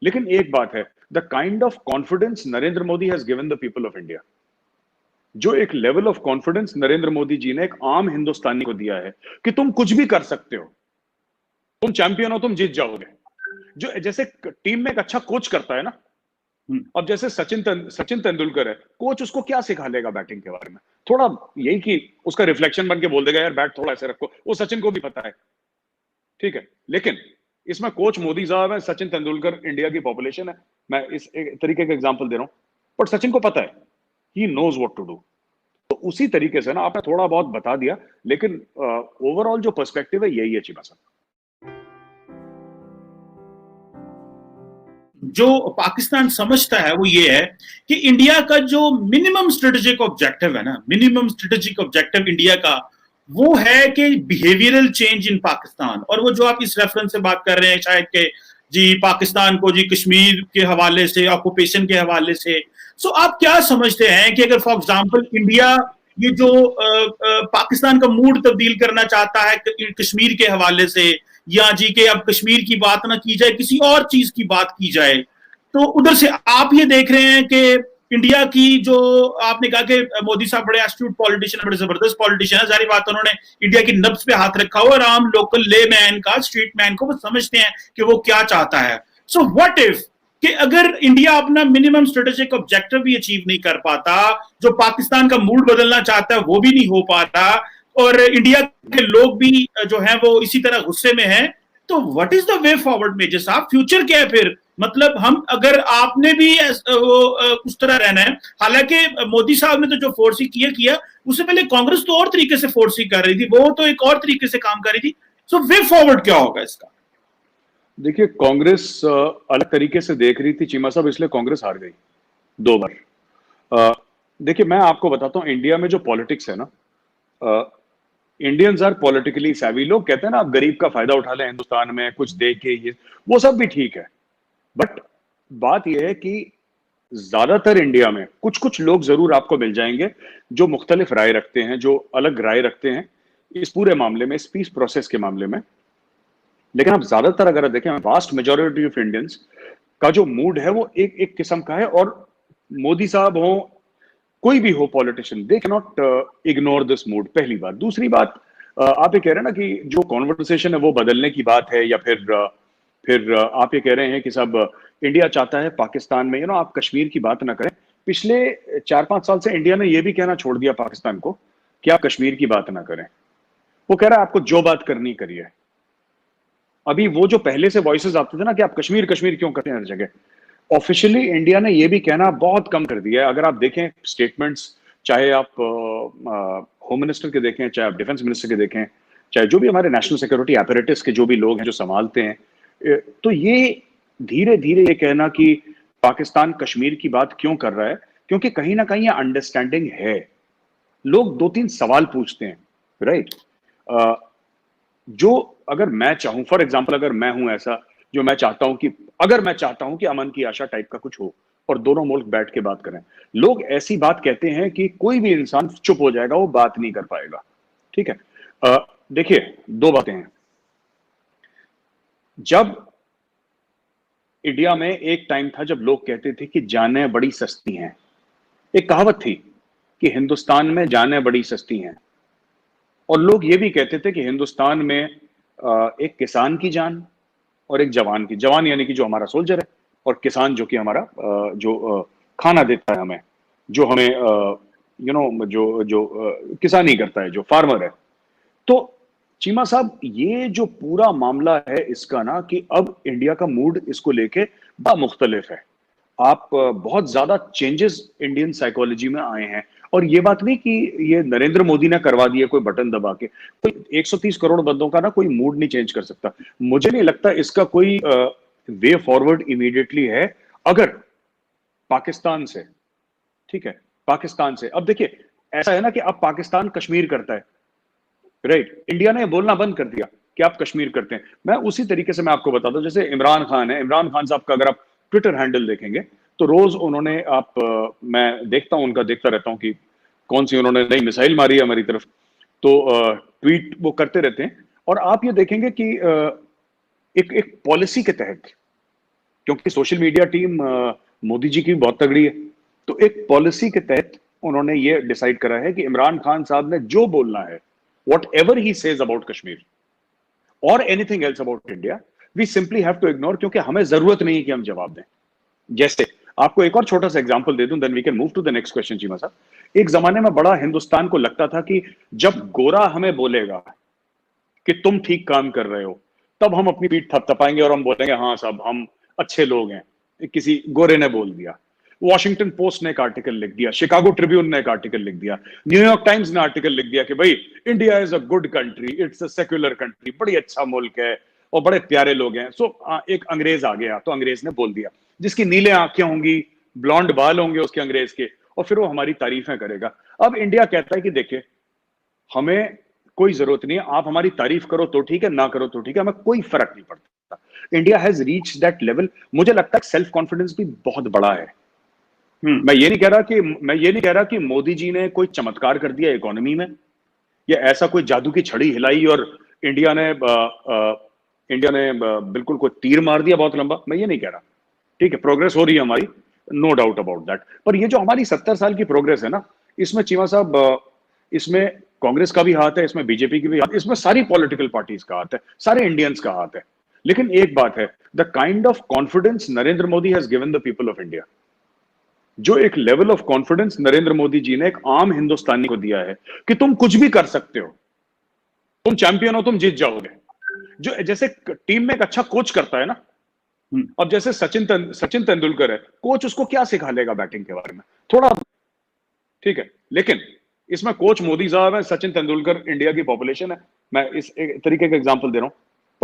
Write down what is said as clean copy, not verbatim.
लेकिन एक बात है, the kind of confidence Narendra Modi has given the people of India, जो एक level of confidence Narendra Modi ji ने एक आम हिंदुस्तानी को दिया है कि तुम कुछ भी कर सकते हो, तुम चैंपियन हो, तुम जीत जाओगे। जो जैसे टीम में एक अच्छा कोच करता है ना, अब जैसे सचिन तेंदुलकर है, कोच उसको क्या सिखा लेगा बैटिंग के बारे में, थोड़ा यही कि उसका रिफ्लेक्शन बन के बोल देगा यार बैट थोड़ा ऐसे रखो, वो सचिन को भी पता है, ठीक है। लेकिन इसमें कोच मोदी साहब है, सचिन तेंदुलकर इंडिया की पॉपुलेशन है, मैं इस एक तरीके का एग्जांपल दे रहा हूं, पर सचिन को पता है, he knows what to do. तो उसी तरीके से ना आपने थोड़ा बहुत बता दिया, लेकिन ओवरऑल जो पर्सपेक्टिव है यही है चीमा साहब। जो पाकिस्तान समझता है वो ये है कि इंडिया का जो मिनिमम स्ट्रेटेजिक ऑब्जेक्टिव है ना, मिनिमम स्ट्रेटेजिक ऑब्जेक्टिव इंडिया का वो है कि बिहेवियरल चेंज इन पाकिस्तान। और वो जो आप इस रेफरेंस से बात कर रहे हैं शायद के जी पाकिस्तान को जी कश्मीर के हवाले से, ऑक्यूपेशन के हवाले से, सो आप क्या समझते हैं कि अगर फॉर एग्जांपल इंडिया ये जो पाकिस्तान का मूड तब्दील करना चाहता है कश्मीर के हवाले से, या जी के अब कश्मीर की बात ना की जाए, किसी और चीज की बात की जाए, तो उधर से आप ये देख रहे हैं कि इंडिया की जो आपने कहा कि मोदी साहब बड़े एस्ट्यूट पॉलिटिशियन, बड़े जबरदस्त पॉलिटिशियन है, सारी बात उन्होंने इंडिया की नब्ज पे हाथ रखा हुआ और आम लोकल ले मैन का, स्ट्रीट मैन को वो समझते हैं कि वो क्या चाहता है। सो व्हाट इफ कि अगर इंडिया अपना मिनिमम स्ट्रेटेजिक ऑब्जेक्टिव भी अचीव नहीं कर पाता, जो पाकिस्तान का मूड बदलना चाहता है वो भी नहीं हो पाता, और इंडिया के लोग भी जो है वो इसी तरह गुस्से में हैं, तो what is the way forward major साहब? फ्यूचर क्या है फिर? मतलब हम अगर आपने भी उस तरह रहना है, हालांकि मोदी साहब ने तो जो फोर्सिंग किया उससे पहले कांग्रेस तो और तरीके से फोर्सिंग कर रही थी, वो तो एक और तरीके से काम कर रही थी। सो वे फॉरवर्ड क्या होगा इसका? देखिए, कांग्रेस अलग तरीके से देख रही थी चीमा साहब, इसलिए कांग्रेस हार गई 2 बार। देखिए, मैं आपको बताता हूं, इंडिया में जो पॉलिटिक्स है ना, इंडियंस आर पॉलिटिकली सैवी। लोग कहते हैं ना आप गरीब का फायदा उठा लें हिंदुस्तान में, कुछ दे के, ये वो सब भी ठीक है, बट बात यह है कि ज्यादातर इंडिया में कुछ कुछ लोग जरूर आपको मिल जाएंगे जो मुख्तलिफ राय रखते हैं, जो अलग राय रखते हैं इस पूरे मामले में, इस पीस प्रोसेस के मामले में। लेकिन आप ज्यादातर अगर देखें, वास्ट मेजोरिटी ऑफ इंडियंस का जो मूड है वो एक एक किस्म का है। और मोदी साहब हो, कोई भी हो politician, they can not ignore this mood, पहली बात। दूसरी बात, आप ये कह रहे हैं ना कि जो कॉन्वर्सेशन है वो बदलने की बात है, या फिर आप ये कह रहे हैं कि सब इंडिया चाहता है पाकिस्तान में, आप कश्मीर की बात ना करें। पिछले 4-5 साल से इंडिया ने ये भी कहना छोड़ दिया पाकिस्तान को कि आप कश्मीर की बात ना करें। वो कह रहा है आपको जो बात करनी करिए। अभी वो जो पहले से वॉइसेस आते थे ना कि आप कश्मीर कश्मीर क्यों करते हैं हर जगह, ऑफिशियली इंडिया ने ये भी कहना बहुत कम कर दिया है। अगर आप देखें स्टेटमेंट्स, चाहे आप होम मिनिस्टर के देखें, चाहे आप डिफेंस मिनिस्टर के देखें, चाहे जो भी हमारे नेशनल सिक्योरिटी एपरेटस के जो भी लोग हैं जो संभालते हैं, तो ये धीरे धीरे ये कहना कि पाकिस्तान कश्मीर की बात क्यों कर रहा है, क्योंकि कहीं ना कहीं ये अंडरस्टैंडिंग है। लोग 2-3 सवाल पूछते हैं, राइट? जो अगर मैं चाहूं, फॉर एग्जाम्पल, अगर मैं हूं ऐसा जो मैं चाहता हूं कि, अगर मैं चाहता हूं कि अमन की आशा टाइप का कुछ हो और दोनों मुल्क बैठ के बात करें, लोग ऐसी बात कहते हैं कि कोई भी इंसान चुप हो जाएगा, वो बात नहीं कर पाएगा, ठीक है। देखिए, 2 बातें हैं। जब इंडिया में एक टाइम था जब लोग कहते थे कि जानें बड़ी सस्ती हैं, एक कहावत थी कि हिंदुस्तान में जानें बड़ी सस्ती हैं, और लोग ये भी कहते थे कि हिंदुस्तान में एक किसान की जान और एक जवान की, जवान यानी कि जो हमारा सोल्जर है, और किसान जो कि हमारा जो खाना देता है हमें, जो हमें जो किसानी करता है, जो फार्मर है। तो चीमा साहब, ये जो पूरा मामला है इसका ना, कि अब इंडिया का मूड इसको लेके बड़ा मुख्तलिफ है। आप बहुत ज्यादा चेंजेस इंडियन साइकोलॉजी में आए हैं। और ये बात नहीं कि ये नरेंद्र मोदी ने करवा दिया कोई बटन दबा के, कोई 130 करोड़ बंदों का ना कोई मूड नहीं चेंज कर सकता। मुझे नहीं लगता इसका कोई वे फॉरवर्ड इमीडिएटली है। अगर पाकिस्तान से, ठीक है, पाकिस्तान से, अब देखिए ऐसा है ना कि अब पाकिस्तान कश्मीर करता है, राइट? इंडिया ने बोलना बंद कर दिया कि आप कश्मीर करते हैं। मैं उसी तरीके से मैं आपको बताता हूं, जैसे इमरान खान है, इमरान खान साहब का अगर आप ट्विटर हैंडल देखेंगे तो रोज उन्होंने, मैं देखता हूं, उनका देखता रहता हूं कि कौन सी उन्होंने नई मिसाइल मारी है हमारी तरफ, तो ट्वीट वो करते रहते हैं। और आप ये देखेंगे कि एक एक पॉलिसी के तहत क्योंकि social media team Modi ji की बहुत तगड़ी है। तो एक पॉलिसी के तहत उन्होंने ये डिसाइड करा है कि इमरान खान साहब ने जो बोलना है, whatever he says about Kashmir और anything else about India, we simply have to ignore, क्योंकि हमें जरूरत नहीं है कि हम जवाब दें। जैसे आपको एक और छोटा सा एग्जांपल दे दूं, then we can move to the next question Cheema साहब। एक जमाने में बड़ा हिंदुस्तान को लगता था कि जब गोरा हमें बोलेगा कि तुम ठीक काम कर रहे हो, तब हम अपनी पीठ थपथपाएंगे और हम बोलेंगे हाँ साहब हम अच्छे लोग हैं, किसी गोरे ने बोल दिया। वॉशिंगटन पोस्ट ने एक आर्टिकल लिख दिया, शिकागो ट्रिब्यून ने एक आर्टिकल लिख दिया, न्यूयॉर्क टाइम्स ने आर्टिकल लिख दिया कि भाई India is a good country, it's a secular country, बड़ी अच्छा मुल्क है और बड़े प्यारे लोग हैं। सो एक अंग्रेज आ गया तो अंग्रेज ने बोल दिया, जिसकी नीले आंखें होंगी, ब्लॉन्ड बाल होंगे उसके अंग्रेज के, और फिर वो हमारी तारीफें करेगा। अब इंडिया कहता है कि देखिए हमें कोई जरूरत नहीं है, आप हमारी तारीफ करो तो ठीक है, ना करो तो ठीक है, हमें कोई फर्क नहीं पड़ता। India has reach that level. मुझे लगता है सेल्फ कॉन्फिडेंस भी बहुत बड़ा है। मैं ये नहीं कह रहा कि मोदी जी ने कोई चमत्कार कर दिया इकोनॉमी में, या ऐसा कोई जादू की छड़ी हिलाई और इंडिया ने बिल्कुल कोई तीर मार दिया बहुत लंबा। मैं ये नहीं कह रहा, ठीक है, प्रोग्रेस हो रही है हमारी, नो डाउट अबाउट दैट। पर ये जो हमारी 70 साल की प्रोग्रेस है ना, इसमें चीमा साहब, इसमें कांग्रेस का भी हाथ है, इसमें बीजेपी की भी हाथ, इसमें सारी पॉलिटिकल पार्टीज का हाथ है, सारे इंडियंस का हाथ है। लेकिन एक बात है, the kind of confidence Narendra Modi has given the people of India, जो एक level of confidence Narendra Modi ji ने एक आम हिंदुस्तानी को दिया है कि तुम कुछ भी कर सकते हो, तुम चैंपियन हो, तुम जीत जाओगे। जो जैसे टीम में एक अच्छा कोच करता है ना, अब जैसे सचिन तेंदुलकर है, कोच उसको क्या सिखा लेगा बैटिंग के बारे में, थोड़ा, ठीक है, लेकिन इसमें कोच मोदी साहब है, सचिन तेंदुलकर इंडिया की पॉपुलेशन है। मैं इस एक तरीके का एग्जांपल दे रहा हूं।